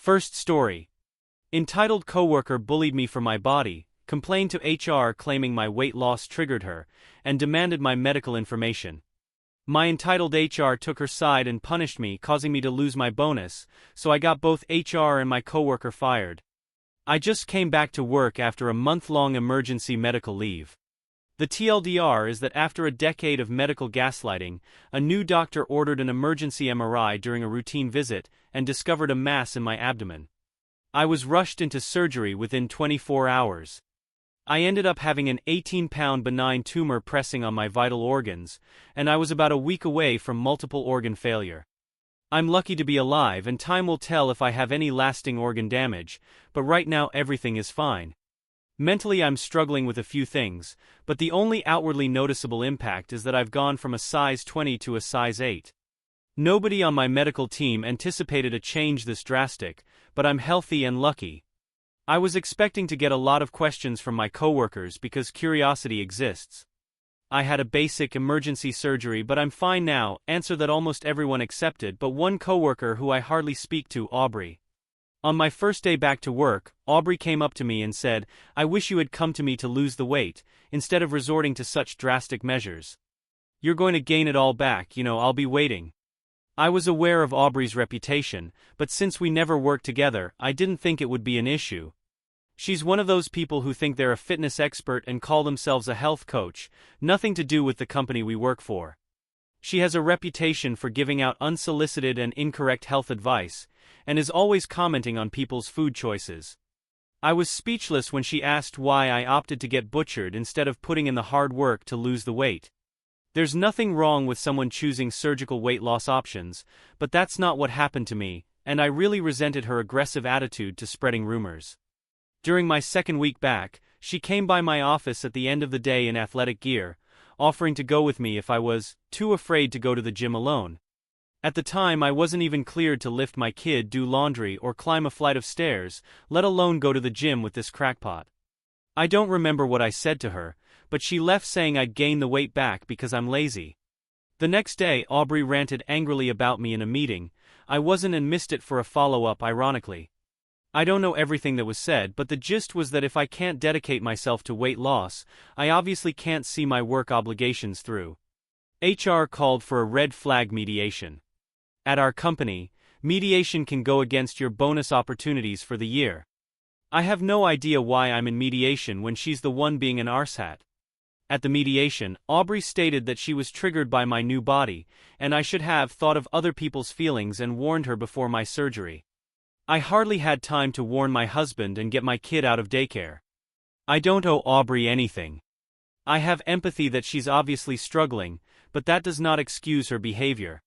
First story. Entitled Coworker bullied me for my body, complained to HR claiming my weight loss triggered her, and demanded my medical information. My entitled HR took her side and punished me, causing me to lose my bonus, so I got both HR and my coworker fired. I just came back to work after a month-long emergency medical leave. The TLDR is that after a decade of medical gaslighting, a new doctor ordered an emergency MRI during a routine visit and discovered a mass in my abdomen. I was rushed into surgery within 24 hours. I ended up having an 18-pound benign tumor pressing on my vital organs, and I was about a week away from multiple organ failure. I'm lucky to be alive, and time will tell if I have any lasting organ damage, but right now everything is fine. Mentally I'm struggling with a few things, but the only outwardly noticeable impact is that I've gone from a size 20 to a size 8. Nobody on my medical team anticipated a change this drastic, but I'm healthy and lucky. I was expecting to get a lot of questions from my coworkers because curiosity exists. I had a basic emergency surgery, but I'm fine now, answer that almost everyone accepted but one coworker who I hardly speak to, Aubrey. On my first day back to work, Aubrey came up to me and said, "I wish you had come to me to lose the weight, instead of resorting to such drastic measures. You're going to gain it all back, I'll be waiting." I was aware of Aubrey's reputation, but since we never worked together, I didn't think it would be an issue. She's one of those people who think they're a fitness expert and call themselves a health coach, nothing to do with the company we work for. She has a reputation for giving out unsolicited and incorrect health advice, and is always commenting on people's food choices. I was speechless when she asked why I opted to get butchered instead of putting in the hard work to lose the weight. There's nothing wrong with someone choosing surgical weight loss options, but that's not what happened to me, and I really resented her aggressive attitude to spreading rumors. During my second week back, she came by my office at the end of the day in athletic gear, offering to go with me if I was too afraid to go to the gym alone. At the time I wasn't even cleared to lift my kid, do laundry, or climb a flight of stairs, let alone go to the gym with this crackpot. I don't remember what I said to her, but she left saying I'd gain the weight back because I'm lazy. The next day Aubrey ranted angrily about me in a meeting. I wasn't and missed it for a follow-up, ironically. I don't know everything that was said, but the gist was that if I can't dedicate myself to weight loss, I obviously can't see my work obligations through. HR called for a red flag mediation. At our company, mediation can go against your bonus opportunities for the year. I have no idea why I'm in mediation when she's the one being an arsehole. At the mediation, Aubrey stated that she was triggered by my new body, and I should have thought of other people's feelings and warned her before my surgery. I hardly had time to warn my husband and get my kid out of daycare. I don't owe Aubrey anything. I have empathy that she's obviously struggling, but that does not excuse her behavior.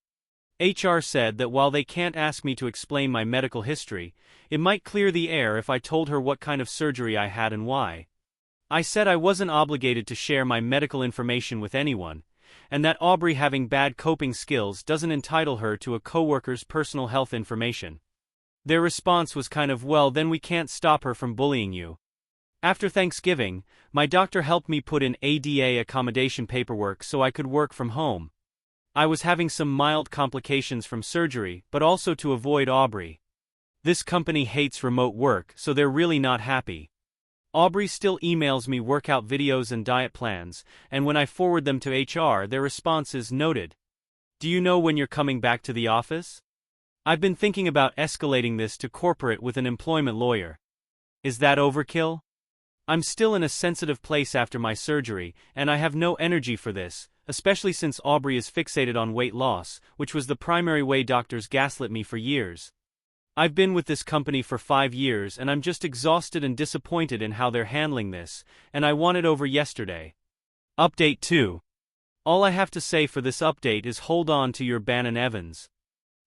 HR said that while they can't ask me to explain my medical history, it might clear the air if I told her what kind of surgery I had and why. I said I wasn't obligated to share my medical information with anyone, and that Aubrey having bad coping skills doesn't entitle her to a coworker's personal health information. Their response was kind of, "Well, then we can't stop her from bullying you." After Thanksgiving, my doctor helped me put in ADA accommodation paperwork so I could work from home. I was having some mild complications from surgery, but also to avoid Aubrey. This company hates remote work, so they're really not happy. Aubrey still emails me workout videos and diet plans, and when I forward them to HR, their response is noted. "Do you know when you're coming back to the office?" I've been thinking about escalating this to corporate with an employment lawyer. Is that overkill? I'm still in a sensitive place after my surgery, and I have no energy for this, especially since Aubrey is fixated on weight loss, which was the primary way doctors gaslit me for years. I've been with this company for 5 years and I'm just exhausted and disappointed in how they're handling this, and I want it over yesterday. Update 2. All I have to say for this update is hold on to your Bannon Evans.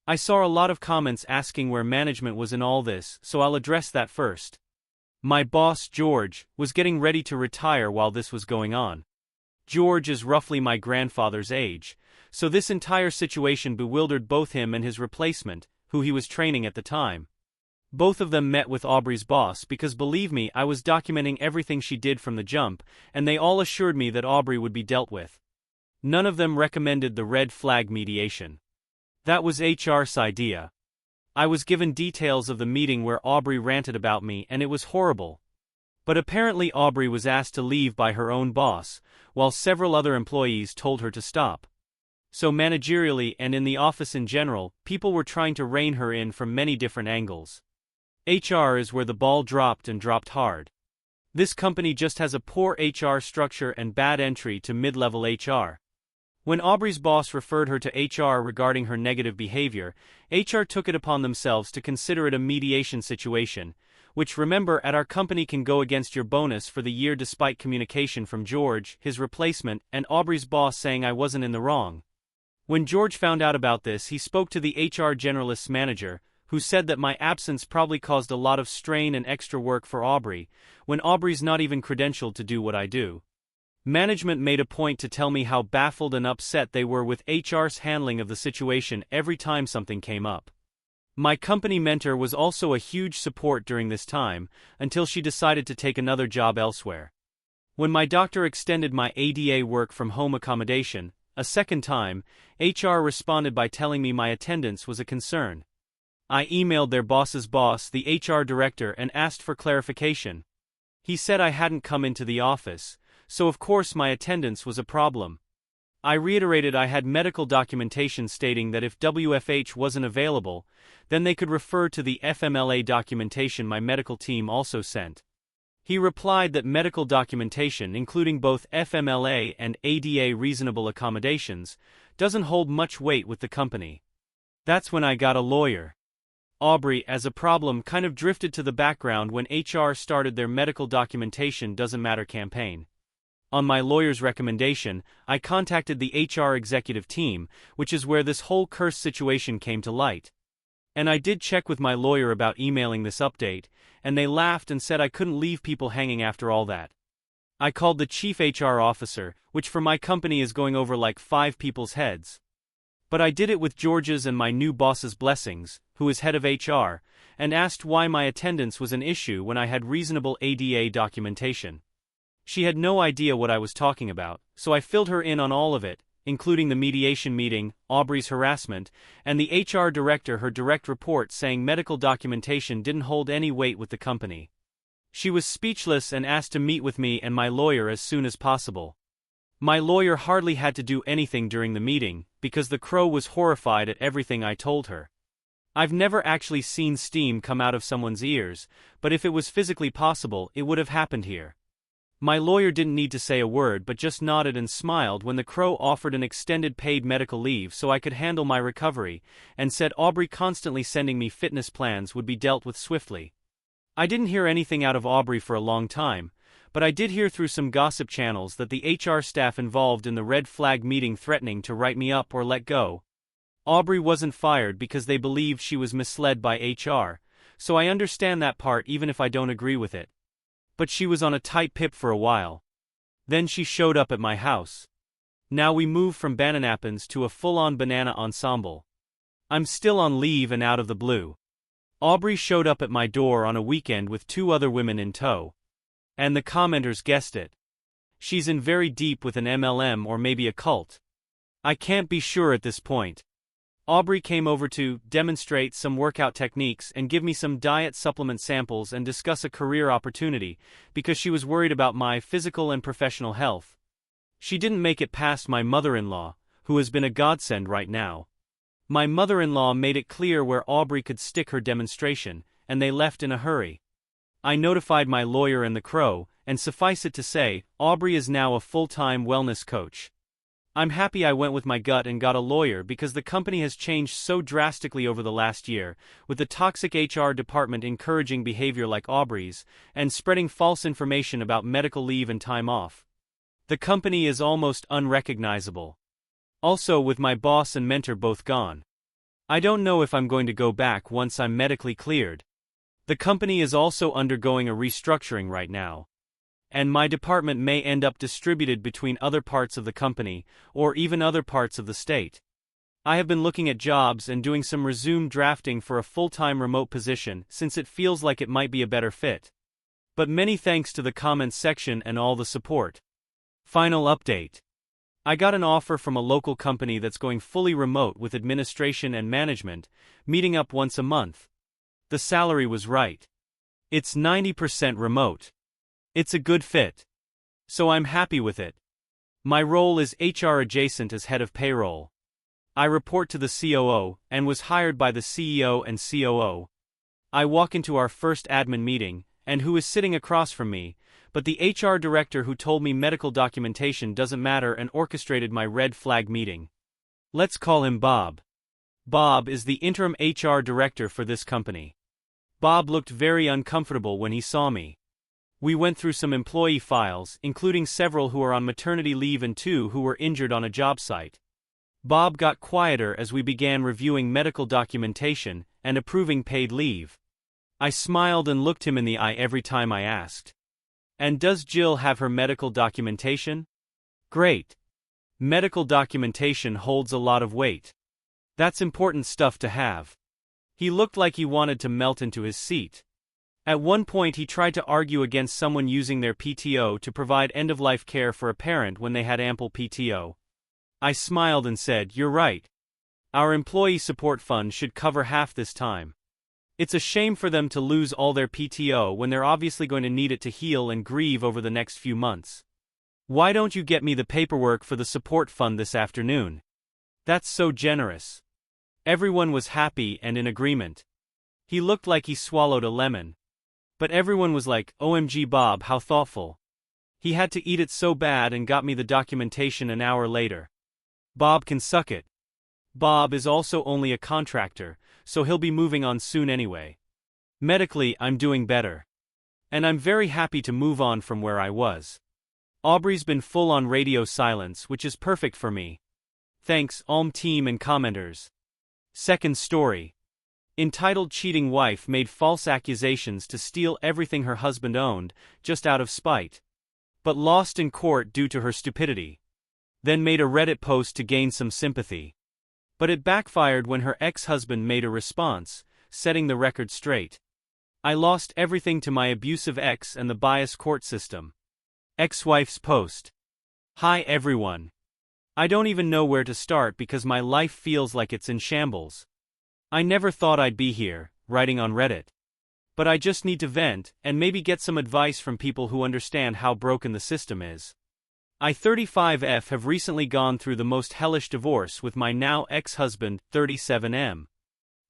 I saw a lot of comments asking where management was in all this, so I'll address that first. My boss, George, was getting ready to retire while this was going on. George is roughly my grandfather's age, so this entire situation bewildered both him and his replacement, who he was training at the time. Both of them met with Aubrey's boss because, believe me, I was documenting everything she did from the jump, and they all assured me that Aubrey would be dealt with. None of them recommended the red flag mediation. That was HR's idea. I was given details of the meeting where Aubrey ranted about me and it was horrible. But apparently Aubrey was asked to leave by her own boss, while several other employees told her to stop. So managerially and in the office in general, people were trying to rein her in from many different angles. HR is where the ball dropped and dropped hard. This company just has a poor HR structure and bad entry to mid-level HR. When Aubrey's boss referred her to HR regarding her negative behavior, HR took it upon themselves to consider it a mediation situation, which, remember, at our company can go against your bonus for the year despite communication from George, his replacement, and Aubrey's boss saying I wasn't in the wrong. When George found out about this, he spoke to the HR generalist's manager, who said that my absence probably caused a lot of strain and extra work for Aubrey, when Aubrey's not even credentialed to do what I do. Management made a point to tell me how baffled and upset they were with HR's handling of the situation every time something came up. My company mentor was also a huge support during this time, until she decided to take another job elsewhere. When my doctor extended my ADA work from home accommodation, a second time, HR responded by telling me my attendance was a concern. I emailed their boss's boss, the HR director, and asked for clarification. He said I hadn't come into the office, so of course my attendance was a problem. I reiterated I had medical documentation stating that if WFH wasn't available, then they could refer to the FMLA documentation my medical team also sent. He replied that medical documentation, including both FMLA and ADA reasonable accommodations, doesn't hold much weight with the company. That's when I got a lawyer. Aubrey, as a problem, kind of drifted to the background when HR started their medical documentation doesn't matter campaign. On my lawyer's recommendation, I contacted the HR executive team, which is where this whole curse situation came to light. And I did check with my lawyer about emailing this update, and they laughed and said I couldn't leave people hanging after all that. I called the chief HR officer, which for my company is going over like 5 people's heads. But I did it with George's and my new boss's blessings, who is head of HR, and asked why my attendance was an issue when I had reasonable ADA documentation. She had no idea what I was talking about, so I filled her in on all of it, including the mediation meeting, Aubrey's harassment, and the HR director her direct report saying medical documentation didn't hold any weight with the company. She was speechless and asked to meet with me and my lawyer as soon as possible. My lawyer hardly had to do anything during the meeting, because the crow was horrified at everything I told her. I've never actually seen steam come out of someone's ears, but if it was physically possible, it would have happened here. My lawyer didn't need to say a word but just nodded and smiled when the crow offered an extended paid medical leave so I could handle my recovery, and said Aubrey constantly sending me fitness plans would be dealt with swiftly. I didn't hear anything out of Aubrey for a long time, but I did hear through some gossip channels that the HR staff involved in the red flag meeting threatening to write me up or let go. Aubrey wasn't fired because they believed she was misled by HR, so I understand that part even if I don't agree with it. But she was on a tight pip for a while. Then she showed up at my house. Now we moved from Bananappins to a full-on banana ensemble. I'm still on leave and out of the blue. Aubrey showed up at my door on a weekend with 2 other women in tow. And the commenters guessed it. She's in very deep with an MLM or maybe a cult. I can't be sure at this point. Aubrey came over to demonstrate some workout techniques and give me some diet supplement samples and discuss a career opportunity, because she was worried about my physical and professional health. She didn't make it past my mother-in-law, who has been a godsend right now. My mother-in-law made it clear where Aubrey could stick her demonstration, and they left in a hurry. I notified my lawyer and the crow, and suffice it to say, Aubrey is now a full-time wellness coach. I'm happy I went with my gut and got a lawyer because the company has changed so drastically over the last year, with the toxic HR department encouraging behavior like Aubrey's, and spreading false information about medical leave and time off. The company is almost unrecognizable. Also, with my boss and mentor both gone. I don't know if I'm going to go back once I'm medically cleared. The company is also undergoing a restructuring right now. And my department may end up distributed between other parts of the company, or even other parts of the state. I have been looking at jobs and doing some resume drafting for a full-time remote position since it feels like it might be a better fit. But many thanks to the comments section and all the support. Final update. I got an offer from a local company that's going fully remote with administration and management, meeting up once a month. The salary was right. It's 90% remote. It's a good fit. So I'm happy with it. My role is HR adjacent as head of payroll. I report to the COO and was hired by the CEO and COO. I walk into our first admin meeting, and who is sitting across from me, but the HR director who told me medical documentation doesn't matter and orchestrated my red flag meeting. Let's call him Bob. Bob is the interim HR director for this company. Bob looked very uncomfortable when he saw me. We went through some employee files, including several who are on maternity leave and 2 who were injured on a job site. Bob got quieter as we began reviewing medical documentation and approving paid leave. I smiled and looked him in the eye every time I asked. And does Jill have her medical documentation? Great. Medical documentation holds a lot of weight. That's important stuff to have. He looked like he wanted to melt into his seat. At one point he tried to argue against someone using their PTO to provide end-of-life care for a parent when they had ample PTO. I smiled and said, "You're right. Our employee support fund should cover half this time. It's a shame for them to lose all their PTO when they're obviously going to need it to heal and grieve over the next few months. Why don't you get me the paperwork for the support fund this afternoon? That's so generous." Everyone was happy and in agreement. He looked like he swallowed a lemon. But everyone was like, "OMG Bob, how thoughtful." He had to eat it so bad and got me the documentation an hour later. Bob can suck it. Bob is also only a contractor, so he'll be moving on soon anyway. Medically, I'm doing better. And I'm very happy to move on from where I was. Aubrey's been full on radio silence, which is perfect for me. Thanks, Alm team and commenters. Second story. Entitled cheating wife made false accusations to steal everything her husband owned, just out of spite. But lost in court due to her stupidity. Then made a Reddit post to gain some sympathy. But it backfired when her ex-husband made a response, setting the record straight. I lost everything to my abusive ex and the biased court system. Ex-wife's post. Hi everyone. I don't even know where to start because my life feels like it's in shambles. I never thought I'd be here, writing on Reddit. But I just need to vent, and maybe get some advice from people who understand how broken the system is. I 35F have recently gone through the most hellish divorce with my now ex-husband, 37M.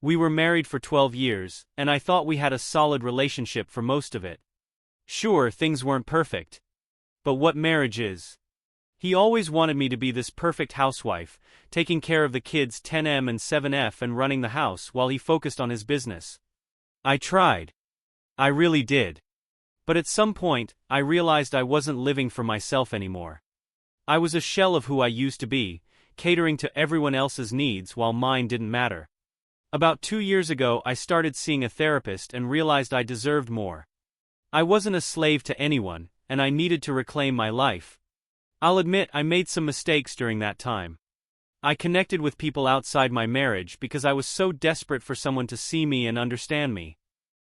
We were married for 12 years, and I thought we had a solid relationship for most of it. Sure, things weren't perfect. But what marriage is. He always wanted me to be this perfect housewife, taking care of the kids 10M and 7F and running the house while he focused on his business. I tried. I really did. But at some point, I realized I wasn't living for myself anymore. I was a shell of who I used to be, catering to everyone else's needs while mine didn't matter. About 2 years ago I started seeing a therapist and realized I deserved more. I wasn't a slave to anyone, and I needed to reclaim my life. I'll admit I made some mistakes during that time. I connected with people outside my marriage because I was so desperate for someone to see me and understand me.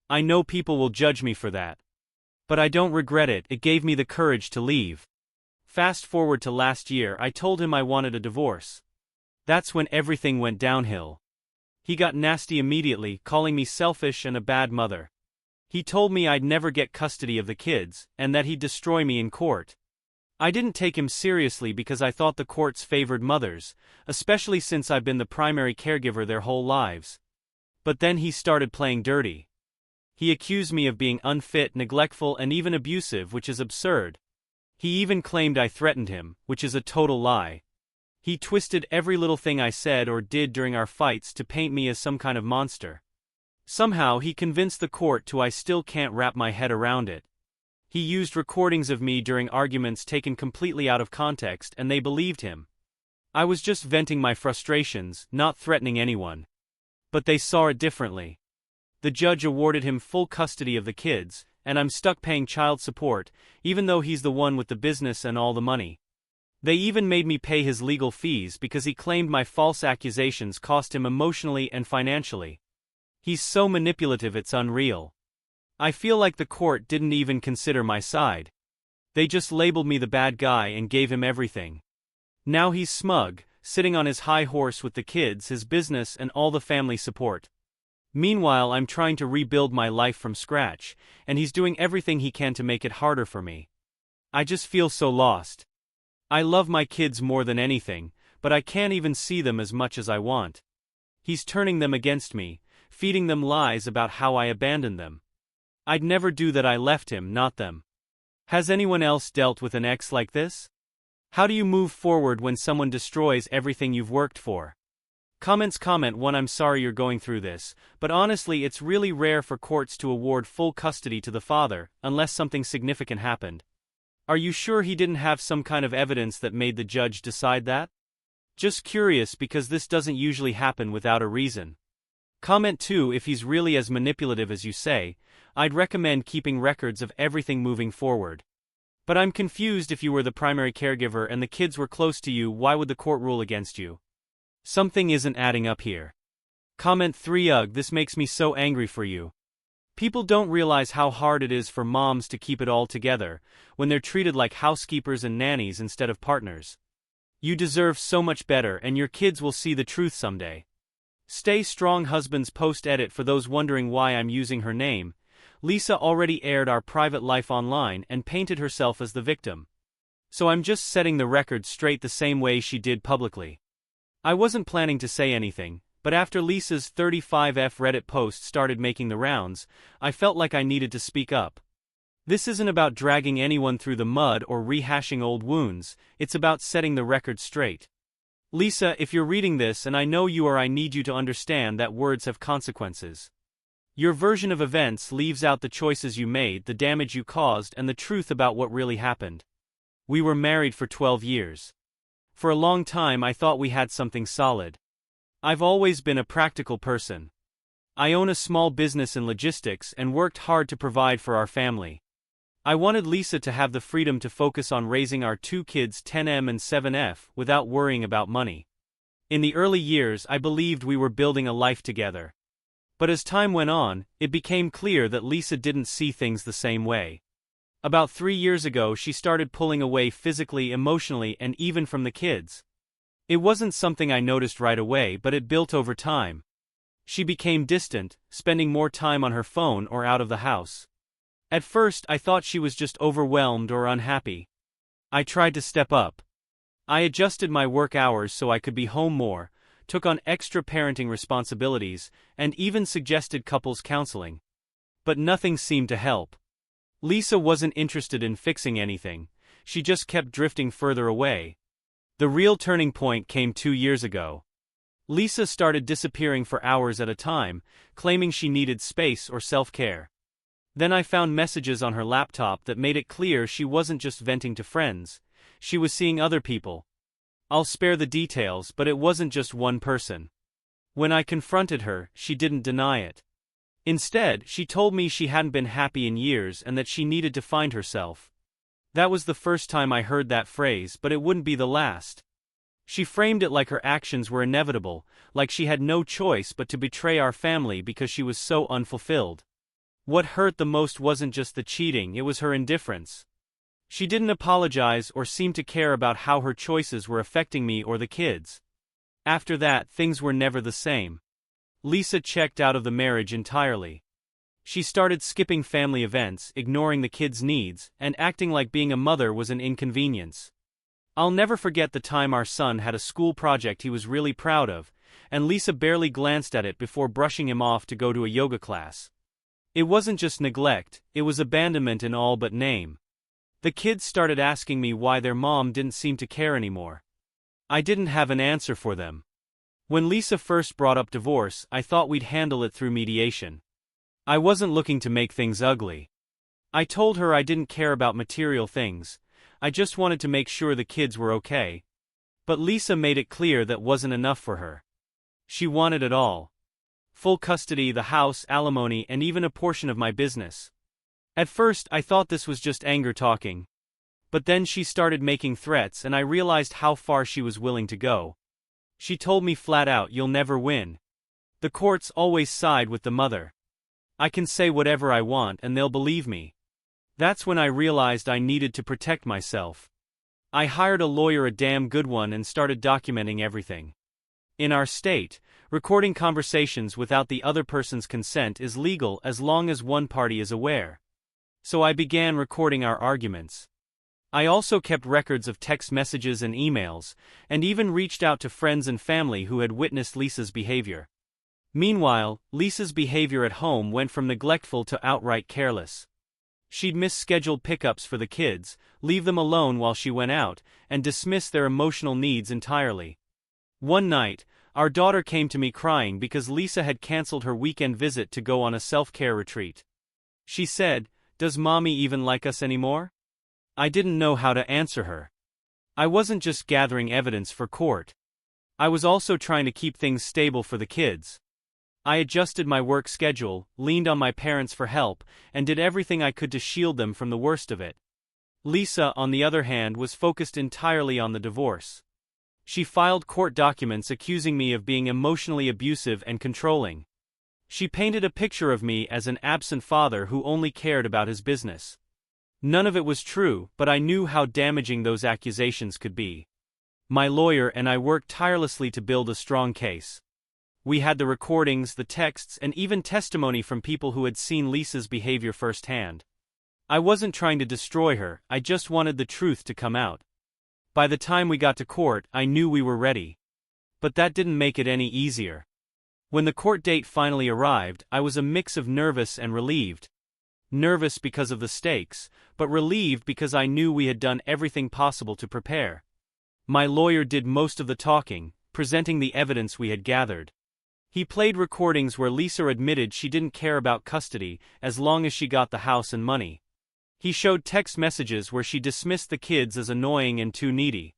I know people will judge me for that. But I don't regret it, it gave me the courage to leave. Fast forward to last year, I told him I wanted a divorce. That's when everything went downhill. He got nasty immediately, calling me selfish and a bad mother. He told me I'd never get custody of the kids, and that he'd destroy me in court. I didn't take him seriously because I thought the courts favored mothers, especially since I've been the primary caregiver their whole lives. But then he started playing dirty. He accused me of being unfit, neglectful, and even abusive, which is absurd. He even claimed I threatened him, which is a total lie. He twisted every little thing I said or did during our fights to paint me as some kind of monster. Somehow he convinced the court to I still can't wrap my head around it. He used recordings of me during arguments taken completely out of context and they believed him. I was just venting my frustrations, not threatening anyone. But they saw it differently. The judge awarded him full custody of the kids, and I'm stuck paying child support, even though he's the one with the business and all the money. They even made me pay his legal fees because he claimed my false accusations cost him emotionally and financially. He's so manipulative it's unreal. I feel like the court didn't even consider my side. They just labeled me the bad guy and gave him everything. Now he's smug, sitting on his high horse with the kids, his business, and all the family support. Meanwhile, I'm trying to rebuild my life from scratch, and he's doing everything he can to make it harder for me. I just feel so lost. I love my kids more than anything, but I can't even see them as much as I want. He's turning them against me, feeding them lies about how I abandoned them. I'd never do that. I left him, not them. Has anyone else dealt with an ex like this? How do you move forward when someone destroys everything you've worked for? Comment 1. I'm sorry you're going through this, but honestly it's really rare for courts to award full custody to the father, unless something significant happened. Are you sure he didn't have some kind of evidence that made the judge decide that? Just curious, because this doesn't usually happen without a reason. Comment 2. If he's really as manipulative as you say, I'd recommend keeping records of everything moving forward. But I'm confused. If you were the primary caregiver and the kids were close to you, why would the court rule against you? Something isn't adding up here. Comment 3. Ugh, this makes me so angry for you. People don't realize how hard it is for moms to keep it all together when they're treated like housekeepers and nannies instead of partners. You deserve so much better, and your kids will see the truth someday. Stay strong. Husbands. Post edit. For those wondering why I'm using her name, Lisa already aired our private life online and painted herself as the victim. So I'm just setting the record straight the same way she did publicly. I wasn't planning to say anything, but after Lisa's 35F Reddit post started making the rounds, I felt like I needed to speak up. This isn't about dragging anyone through the mud or rehashing old wounds, it's about setting the record straight. Lisa, if you're reading this, and I know you are, I need you to understand that words have consequences. Your version of events leaves out the choices you made, the damage you caused, and the truth about what really happened. We were married for 12 years. For a long time I thought we had something solid. I've always been a practical person. I own a small business in logistics and worked hard to provide for our family. I wanted Lisa to have the freedom to focus on raising our 2 kids, 10M and 7F, without worrying about money. In the early years I believed we were building a life together. But as time went on, it became clear that Lisa didn't see things the same way. About 3 years ago she started pulling away physically, emotionally, and even from the kids. It wasn't something I noticed right away, but it built over time. She became distant, spending more time on her phone or out of the house. At first I thought she was just overwhelmed or unhappy. I tried to step up. I adjusted my work hours so I could be home more, took on extra parenting responsibilities, and even suggested couples counseling. But nothing seemed to help. Lisa wasn't interested in fixing anything, she just kept drifting further away. The real turning point came 2 years ago. Lisa started disappearing for hours at a time, claiming she needed space or self-care. Then I found messages on her laptop that made it clear she wasn't just venting to friends, she was seeing other people. I'll spare the details, but it wasn't just one person. When I confronted her, she didn't deny it. Instead, she told me she hadn't been happy in years and that she needed to find herself. That was the first time I heard that phrase, but it wouldn't be the last. She framed it like her actions were inevitable, like she had no choice but to betray our family because she was so unfulfilled. What hurt the most wasn't just the cheating, it was her indifference. She didn't apologize or seem to care about how her choices were affecting me or the kids. After that, things were never the same. Lisa checked out of the marriage entirely. She started skipping family events, ignoring the kids' needs, and acting like being a mother was an inconvenience. I'll never forget the time our son had a school project he was really proud of, and Lisa barely glanced at it before brushing him off to go to a yoga class. It wasn't just neglect, it was abandonment in all but name. The kids started asking me why their mom didn't seem to care anymore. I didn't have an answer for them. When Lisa first brought up divorce, I thought we'd handle it through mediation. I wasn't looking to make things ugly. I told her I didn't care about material things, I just wanted to make sure the kids were okay. But Lisa made it clear that wasn't enough for her. She wanted it all. Full custody, the house, alimony, and even a portion of my business. At first I thought this was just anger talking. But then she started making threats and I realized how far she was willing to go. She told me flat out, "You'll never win. The courts always side with the mother. I can say whatever I want and they'll believe me." That's when I realized I needed to protect myself. I hired a lawyer, a damn good one, and started documenting everything. In our state, recording conversations without the other person's consent is legal as long as one party is aware. So I began recording our arguments. I also kept records of text messages and emails, and even reached out to friends and family who had witnessed Lisa's behavior. Meanwhile, Lisa's behavior at home went from neglectful to outright careless. She'd miss scheduled pickups for the kids, leave them alone while she went out, and dismiss their emotional needs entirely. One night, our daughter came to me crying because Lisa had canceled her weekend visit to go on a self-care retreat. She said, "Does mommy even like us anymore?" I didn't know how to answer her. I wasn't just gathering evidence for court. I was also trying to keep things stable for the kids. I adjusted my work schedule, leaned on my parents for help, and did everything I could to shield them from the worst of it. Lisa, on the other hand, was focused entirely on the divorce. She filed court documents accusing me of being emotionally abusive and controlling. She painted a picture of me as an absent father who only cared about his business. None of it was true, but I knew how damaging those accusations could be. My lawyer and I worked tirelessly to build a strong case. We had the recordings, the texts, and even testimony from people who had seen Lisa's behavior firsthand. I wasn't trying to destroy her, I just wanted the truth to come out. By the time we got to court, I knew we were ready. But that didn't make it any easier. When the court date finally arrived, I was a mix of nervous and relieved. Nervous because of the stakes, but relieved because I knew we had done everything possible to prepare. My lawyer did most of the talking, presenting the evidence we had gathered. He played recordings where Lisa admitted she didn't care about custody as long as she got the house and money. He showed text messages where she dismissed the kids as annoying and too needy.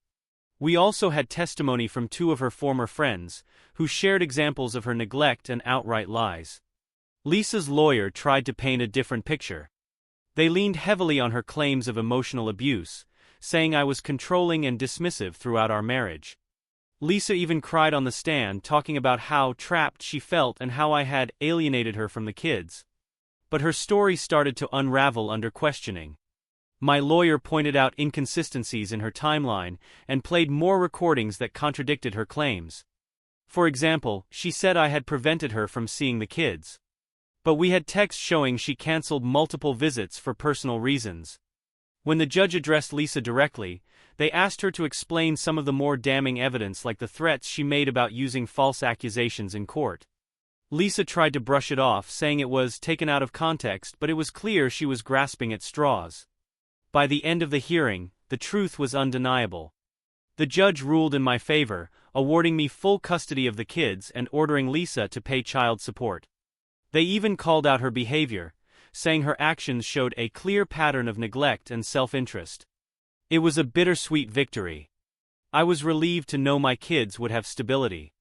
We also had testimony from two of her former friends, who shared examples of her neglect and outright lies. Lisa's lawyer tried to paint a different picture. They leaned heavily on her claims of emotional abuse, saying I was controlling and dismissive throughout our marriage. Lisa even cried on the stand, talking about how trapped she felt and how I had alienated her from the kids. But her story started to unravel under questioning. My lawyer pointed out inconsistencies in her timeline and played more recordings that contradicted her claims. For example, she said I had prevented her from seeing the kids. But we had texts showing she canceled multiple visits for personal reasons. When the judge addressed Lisa directly, they asked her to explain some of the more damning evidence, like the threats she made about using false accusations in court. Lisa tried to brush it off, saying it was taken out of context, but it was clear she was grasping at straws. By the end of the hearing, the truth was undeniable. The judge ruled in my favor, awarding me full custody of the kids and ordering Lisa to pay child support. They even called out her behavior, saying her actions showed a clear pattern of neglect and self-interest. It was a bittersweet victory. I was relieved to know my kids would have stability.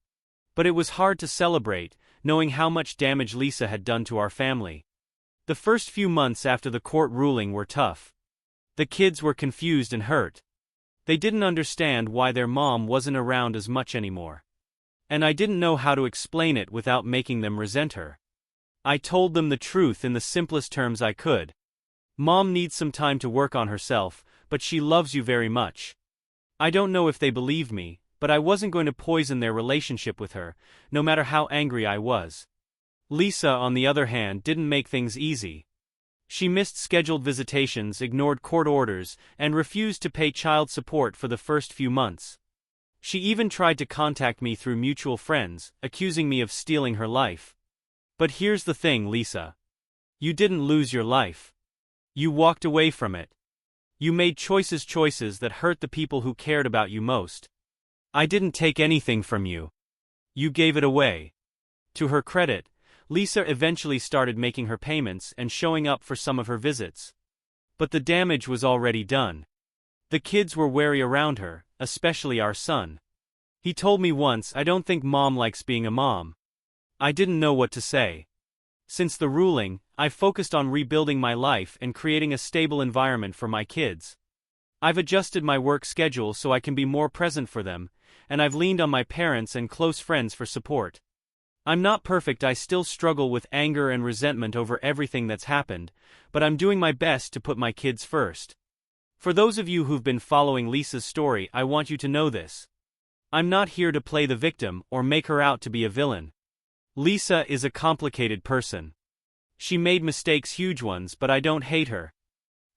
But it was hard to celebrate, knowing how much damage Lisa had done to our family. The first few months after the court ruling were tough. The kids were confused and hurt. They didn't understand why their mom wasn't around as much anymore. And I didn't know how to explain it without making them resent her. I told them the truth in the simplest terms I could. Mom needs some time to work on herself, but she loves you very much. I don't know if they believed me, but I wasn't going to poison their relationship with her, no matter how angry I was. Lisa, on the other hand, didn't make things easy. She missed scheduled visitations, ignored court orders, and refused to pay child support for the first few months. She even tried to contact me through mutual friends, accusing me of stealing her life. But here's the thing, Lisa. You didn't lose your life. You walked away from it. You made choices that hurt the people who cared about you most. I didn't take anything from you. You gave it away. To her credit, Lisa eventually started making her payments and showing up for some of her visits. But the damage was already done. The kids were wary around her, especially our son. He told me once, "I don't think Mom likes being a mom." I didn't know what to say. Since the ruling, I've focused on rebuilding my life and creating a stable environment for my kids. I've adjusted my work schedule so I can be more present for them, and I've leaned on my parents and close friends for support. I'm not perfect, I still struggle with anger and resentment over everything that's happened, but I'm doing my best to put my kids first. For those of you who've been following Lisa's story, I want you to know this. I'm not here to play the victim or make her out to be a villain. Lisa is a complicated person. She made mistakes, huge ones, but I don't hate her.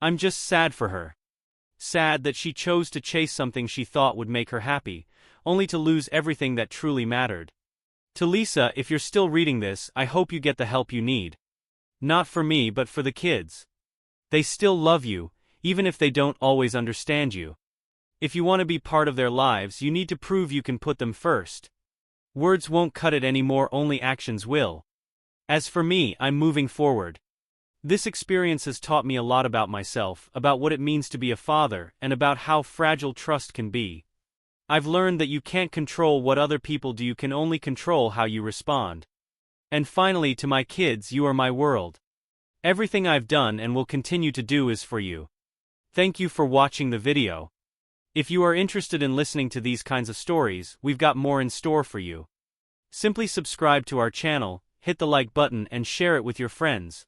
I'm just sad for her. Sad that she chose to chase something she thought would make her happy, only to lose everything that truly mattered. To Lisa, if you're still reading this, I hope you get the help you need. Not for me, but for the kids. They still love you, even if they don't always understand you. If you want to be part of their lives, you need to prove you can put them first. Words won't cut it anymore, only actions will. As for me, I'm moving forward. This experience has taught me a lot about myself, about what it means to be a father, and about how fragile trust can be. I've learned that you can't control what other people do, you can only control how you respond. And finally, to my kids, you are my world. Everything I've done and will continue to do is for you. Thank you for watching the video. If you are interested in listening to these kinds of stories, we've got more in store for you. Simply subscribe to our channel, hit the like button and share it with your friends.